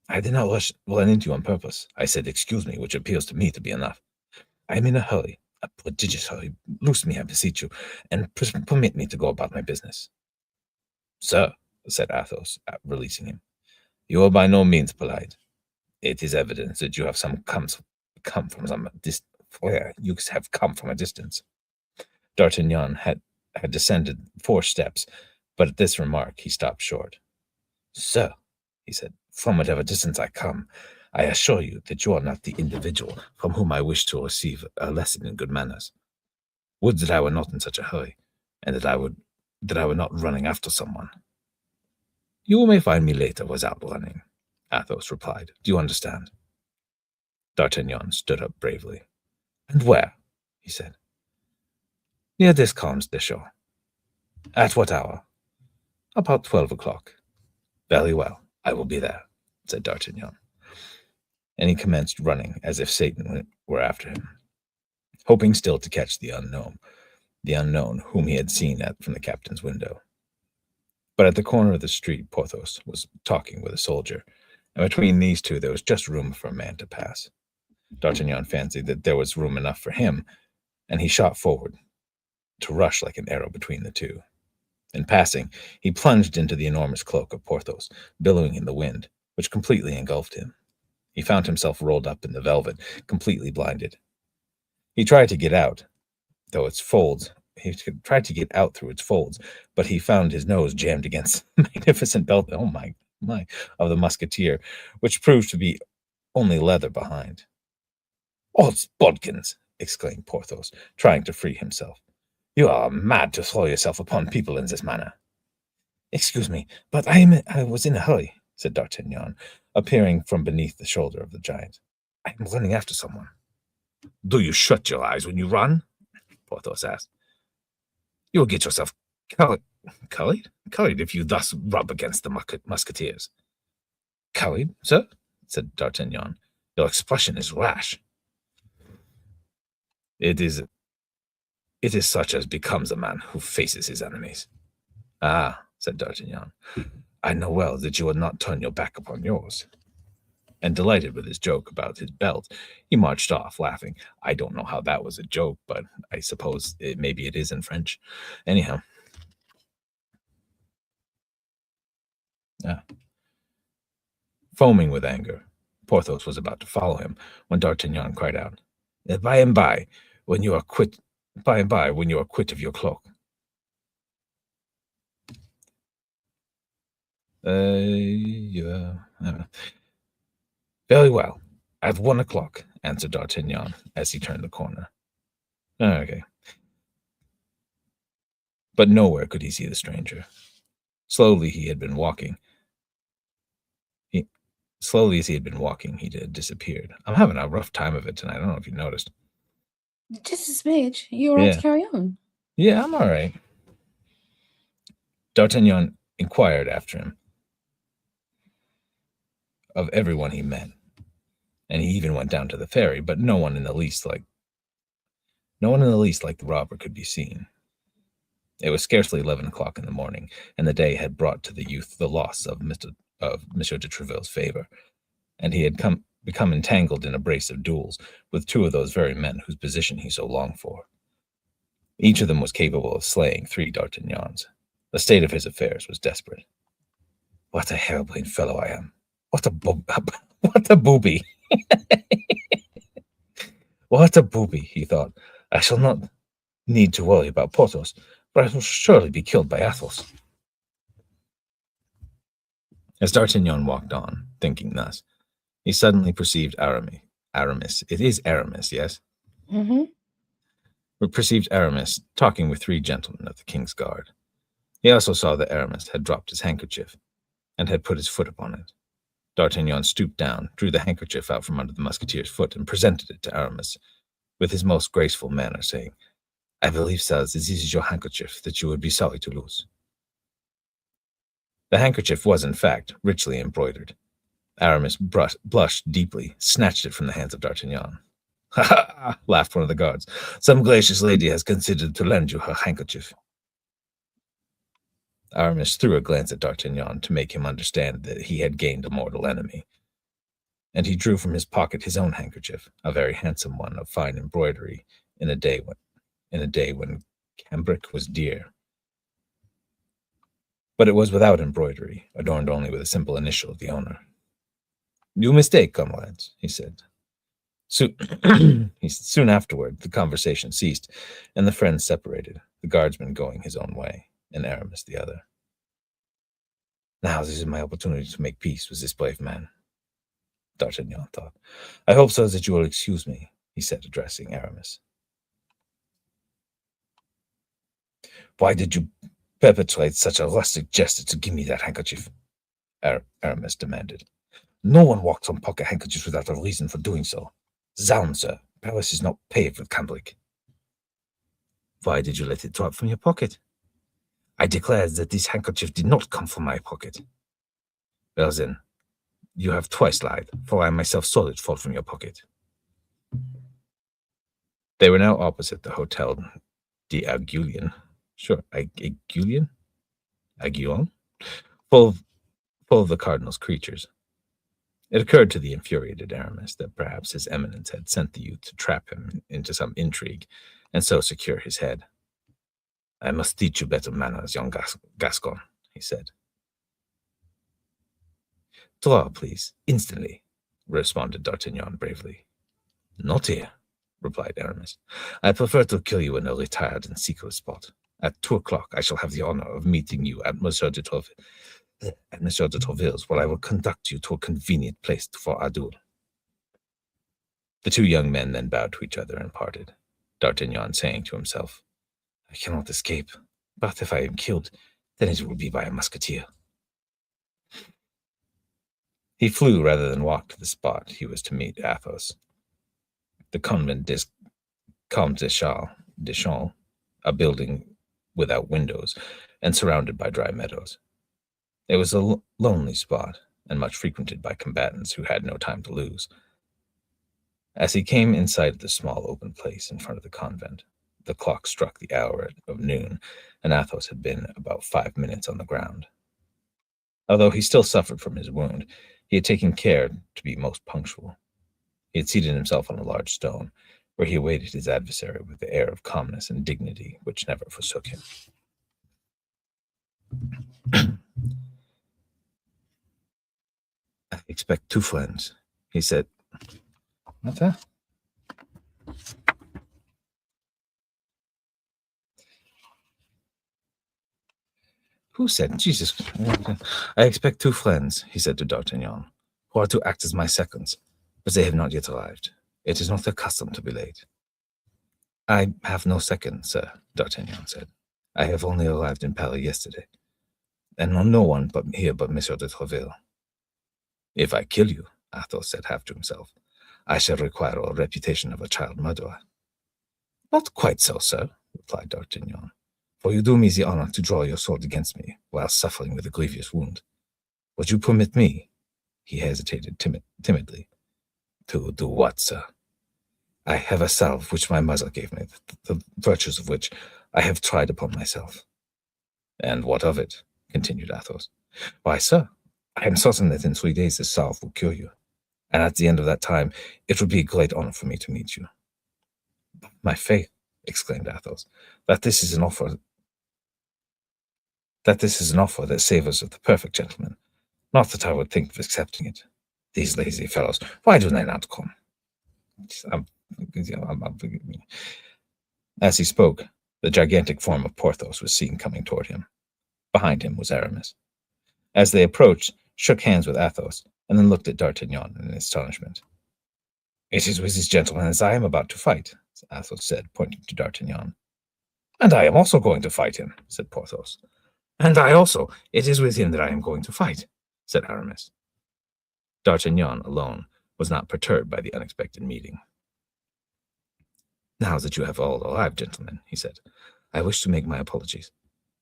"I did not run into you on purpose. I said, 'Excuse me,' which appears to me to be enough. I am in a hurry, a prodigious hurry. Loose me, I beseech you, and permit me to go about my business." "Sir," said Athos, releasing him, "you are by no means polite. It is evident that you have come from a distance." D'Artagnan had descended 4 steps, but at this remark he stopped short. "Sir," he said, "from whatever distance I come, I assure you that you are not the individual from whom I wish to receive a lesson in good manners. Would that I were not in such a hurry, and that I were not running after someone." "You may find me later without running," Athos replied. "Do you understand?" D'Artagnan stood up bravely. And where? He said. Near this calms the shore. At what hour? About 12 o'clock. Very well, I will be there, said D'Artagnan. And he commenced running as if Satan were after him, hoping still to catch the unknown whom he had seen from the captain's window. But at the corner of the street, Porthos was talking with a soldier, and between these two there was just room for a man to pass. D'Artagnan fancied that there was room enough for him, and he shot forward to rush like an arrow between the two. In passing, he plunged into the enormous cloak of Porthos, billowing in the wind, which completely engulfed him. He found himself rolled up in the velvet, completely blinded. He tried to get out, through its folds, but he found his nose jammed against the magnificent belt, of the musketeer, which proved to be only leather behind. "Odds bodkins!" exclaimed Porthos, trying to free himself. "You are mad to throw yourself upon people in this manner." "Excuse me, but I was in a hurry," said D'Artagnan, appearing from beneath the shoulder of the giant. "I am running after someone." "Do you shut your eyes when you run?" Porthos asked. "You will get yourself curried if you thus rub against the musketeers." "Curried, sir?" said D'Artagnan. "Your expression is rash." It is such as becomes a man who faces his enemies." "Ah," said D'Artagnan, "I know well that you would not turn your back upon yours." And delighted with his joke about his belt, he marched off, laughing. I don't know how that was a joke, but I suppose maybe it is in French. Anyhow. Foaming with anger, Porthos was about to follow him when D'Artagnan cried out, By and by, when you are quit of your cloak." "Very well. At 1 o'clock," answered D'Artagnan as he turned the corner. Okay. But nowhere could he see the stranger. Slowly as he had been walking, he had disappeared. I'm having a rough time of it tonight. I don't know if you noticed. Just a smidge. You all right to carry on? Yeah, I'm all right. D'Artagnan inquired after him of everyone he met, and he even went down to the ferry, but no one in the least like the robber could be seen. It was scarcely 11 o'clock in the morning, and the day had brought to the youth the loss of Monsieur de Tréville's favor, and he had become entangled in a brace of duels with two of those very men whose position he so longed for. Each of them was capable of slaying 3 D'Artagnans. The state of his affairs was desperate. "What a harebrained fellow I am! What a booby! What a booby!" he thought. "I shall not need to worry about Porthos, but I will surely be killed by Athos." As D'Artagnan walked on, thinking thus, he suddenly perceived Aramis. It is Aramis, yes? Mm-hmm. We perceived Aramis talking with 3 gentlemen of the king's guard. He also saw that Aramis had dropped his handkerchief and had put his foot upon it. D'Artagnan stooped down, drew the handkerchief out from under the musketeer's foot, and presented it to Aramis with his most graceful manner, saying, "I believe, sirs, this is your handkerchief that you would be sorry to lose." The handkerchief was, in fact, richly embroidered. Aramis blushed deeply, snatched it from the hands of D'Artagnan. "Ha ha!" laughed one of the guards. "Some gracious lady has considered to lend you her handkerchief." Aramis threw a glance at D'Artagnan to make him understand that he had gained a mortal enemy, and he drew from his pocket his own handkerchief, a very handsome one of fine embroidery, in a day when cambric was dear. But it was without embroidery, adorned only with a simple initial of the owner. "You mistake, comrades," he said. Soon afterward, the conversation ceased, and the friends separated, the guardsman going his own way, and Aramis the other. "Now this is my opportunity to make peace with this brave man," D'Artagnan thought. "I hope, sir, that you will excuse me," he said, addressing Aramis. "Why did you perpetrate such a rustic gesture to give me that handkerchief?" Aramis demanded. "No one walks on pocket handkerchiefs without a reason for doing so. Zounds, sir, palace is not paved with cambric. Why did you let it drop from your pocket? I declare that this handkerchief did not come from my pocket. Well then, you have twice lied, for I myself saw it fall from your pocket. They were now opposite the Hotel de Aguillon. Sure, Aguillon? Aguillon? Full of the cardinal's creatures. It occurred to the infuriated Aramis that perhaps his eminence had sent the youth to trap him into some intrigue, and so secure his head. I must teach you better manners, young Gascon, he said. Draw, please, instantly, responded D'Artagnan bravely. Not here, replied Aramis. I prefer to kill you in a retired and secret spot. At 2 o'clock I shall have the honor of meeting you at Monsieur de Trouville's, where I will conduct you to a convenient place for our duel. The two young men then bowed to each other and parted, D'Artagnan saying to himself, I cannot escape, but if I am killed, then it will be by a musketeer. He flew rather than walked to the spot he was to meet Athos. The Convent des Comtes de Champs, a building without windows and surrounded by dry meadows. It was a lonely spot and much frequented by combatants who had no time to lose. As he came in sight of the small open place in front of the convent, the clock struck the hour of noon, and Athos had been about 5 minutes on the ground. Although he still suffered from his wound, he had taken care to be most punctual. He had seated himself on a large stone, where he awaited his adversary with the air of calmness and dignity which never forsook him. I expect 2 friends, he said. What's that? Who said? Jesus. I expect 2 friends, he said to D'Artagnan, who are to act as my seconds, but they have not yet arrived. It is not their custom to be late. I have no second, sir, D'Artagnan said. I have only arrived in Paris yesterday, and know no one but Monsieur de Trouville. If I kill you, Athos said half to himself, I shall require a reputation of a child murderer. Not quite so, sir, replied D'Artagnan, for you do me the honor to draw your sword against me while suffering with a grievous wound. Would you permit me? He hesitated timidly. To do what, sir? I have a salve which my mother gave me, the virtues of which I have tried upon myself. And what of it? Continued Athos. Why, sir, I am certain that in 3 days this salve will cure you, and at the end of that time it would be a great honor for me to meet you. My faith, exclaimed Athos, that this is an offer that savors of the perfect gentleman. Not that I would think of accepting it. These lazy fellows, why do they not come? As he spoke, the gigantic form of Porthos was seen coming toward him. Behind him was Aramis. As they approached, shook hands with Athos, and then looked at D'Artagnan in astonishment. It is with this gentleman as I am about to fight, Athos said, pointing to D'Artagnan. And I am also going to fight him, said Porthos. And I also, it is with him that I am going to fight, said Aramis. D'Artagnan alone was not perturbed by the unexpected meeting. Now that you have all arrived, gentlemen, he said, I wish to make my apologies,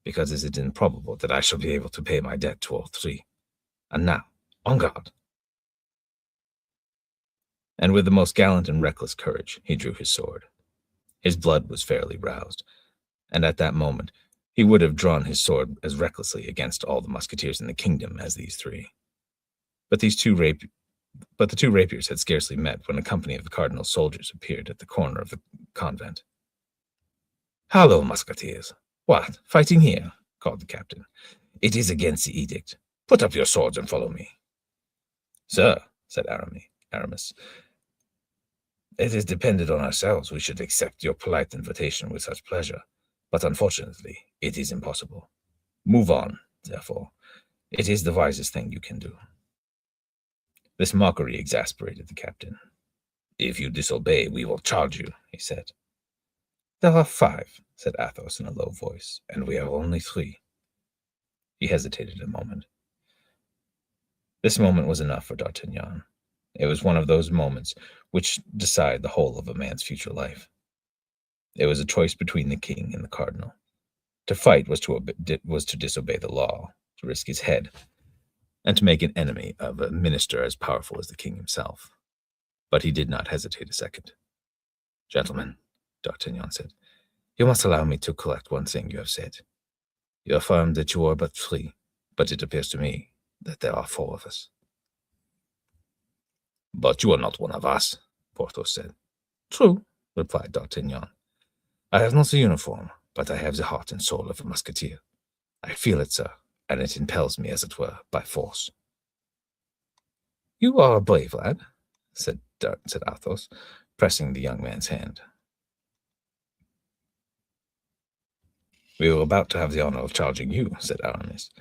because it is improbable that I shall be able to pay my debt to all 3. And now, en garde. And with the most gallant and reckless courage, he drew his sword. His blood was fairly roused, and at that moment he would have drawn his sword as recklessly against all the musketeers in the kingdom as these 3. But the two rapiers had scarcely met when a company of the cardinal's soldiers appeared at the corner of the convent. Hallo, musketeers! What, fighting here? Called the captain. It is against the edict. Put up your swords and follow me. Sir, said Aramis, it is dependent on ourselves. We should accept your polite invitation with such pleasure, but unfortunately, it is impossible. Move on, therefore. It is the wisest thing you can do. This mockery exasperated the captain. If you disobey, we will charge you, he said. There are 5, said Athos in a low voice, and we have only 3. He hesitated a moment. This moment was enough for D'Artagnan. It was one of those moments which decide the whole of a man's future life. It was a choice between the king and the cardinal. To fight was to disobey the law, to risk his head, and to make an enemy of a minister as powerful as the king himself. But he did not hesitate a second. "Gentlemen," D'Artagnan said, "you must allow me to correct one thing you have said. You affirmed that you are but three, but it appears to me that there are four of us." "But you are not one of us," Porthos said. "True," replied D'Artagnan. "I have not the uniform, but I have the heart and soul of a musketeer. I feel it, sir, and it impels me, as it were, by force." "You are a brave lad," said Athos, pressing the young man's hand. "We were about to have the honor of charging you," said Aramis, to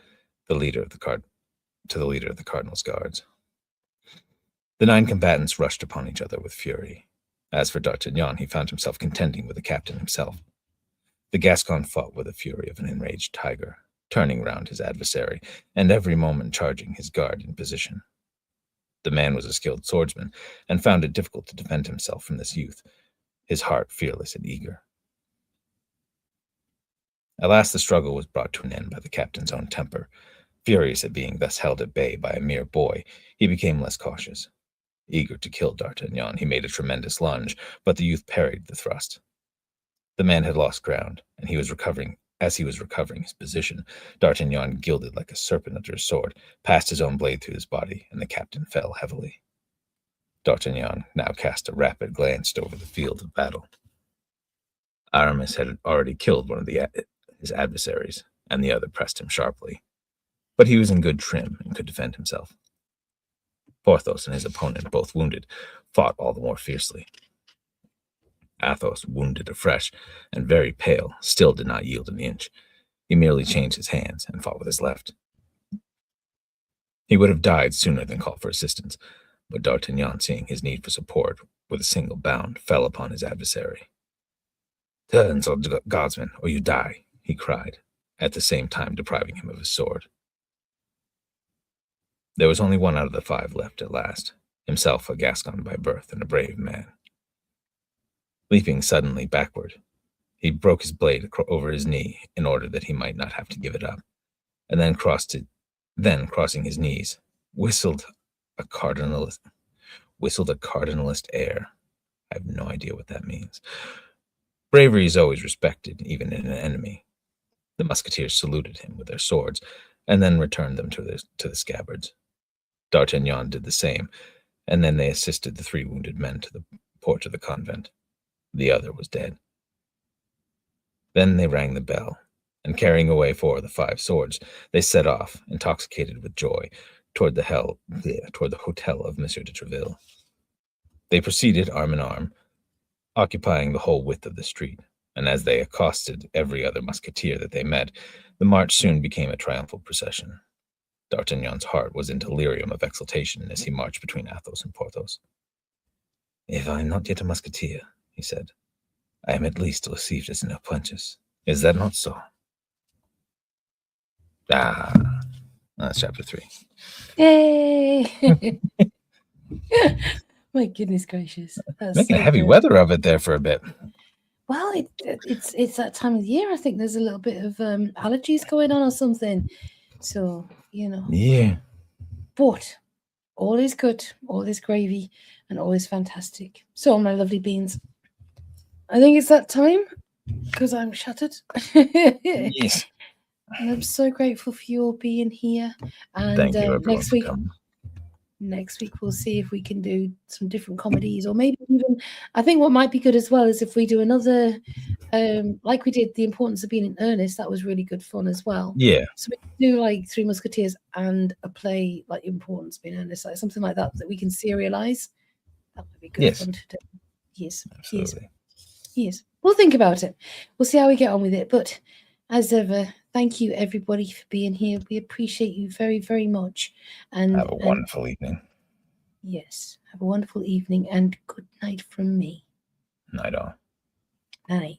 the leader of the cardinal's guards. The 9 combatants rushed upon each other with fury. As for D'Artagnan, he found himself contending with the captain himself. The Gascon fought with the fury of an enraged tiger, turning round his adversary, and every moment charging his guard in position. The man was a skilled swordsman, and found it difficult to defend himself from this youth, his heart fearless and eager. At last the struggle was brought to an end by the captain's own temper. Furious at being thus held at bay by a mere boy, he became less cautious. Eager to kill D'Artagnan, he made a tremendous lunge, but the youth parried the thrust. The man had lost ground, and as he was recovering his position, D'Artagnan, gilded like a serpent under his sword, passed his own blade through his body, and the captain fell heavily. D'Artagnan now cast a rapid glance over the field of battle. Aramis had already killed one of his adversaries, and the other pressed him sharply. But he was in good trim and could defend himself. Porthos and his opponent, both wounded, fought all the more fiercely. Athos, wounded afresh and very pale, still did not yield an inch. He merely changed his hands and fought with his left. He would have died sooner than call for assistance, but D'Artagnan, seeing his need for support, with a single bound, fell upon his adversary. "Turn, Sir Guardsman, or you die," he cried, at the same time depriving him of his sword. There was only one out of the 5 left at last, himself a Gascon by birth and a brave man. Leaping suddenly backward, he broke his blade over his knee in order that he might not have to give it up, and then crossing his knees, whistled a cardinalist air. I have no idea what that means. Bravery is always respected, even in an enemy. The musketeers saluted him with their swords, and then returned them to the scabbards. D'Artagnan did the same, and then they assisted the 3 wounded men to the porch of the convent. The other was dead. Then they rang the bell, and carrying away 4 of the 5 swords, they set off, intoxicated with joy, toward the hotel of M. de Treville. They proceeded arm in arm, occupying the whole width of the street, and as they accosted every other musketeer that they met, the march soon became a triumphal procession. D'Artagnan's heart was in delirium of exultation as he marched between Athos and Porthos. "If I am not yet a musketeer," he said, "I am at least received as an apprentice. Is that not so?" That's chapter 3. Yay! My goodness gracious. That's Making so heavy good. weather of it there for a bit. Well, it's that time of the year. I think there's a little bit of allergies going on or something. So, Yeah. But all is good, all is gravy, and all is fantastic. So, my lovely beans, I think it's that time because I'm shattered. Yes. And I'm so grateful for you all being here. And Thank you, everyone, next for week, coming. Next week we'll see if we can do some different comedies, or maybe even, I think what might be good as well is if we do another, like we did The Importance of Being in Earnest. That was really good fun as well. Yeah. So we can do like Three Musketeers and a play like Importance of Being in Earnest, like something like that we can serialize. That would be good fun to do. Yes. Absolutely. Yes. We'll think about it. We'll see how we get on with it. But as ever, thank you everybody for being here. We appreciate you very, very much. And have a wonderful evening. Yes. Have a wonderful evening and good night from me. Night all. Night.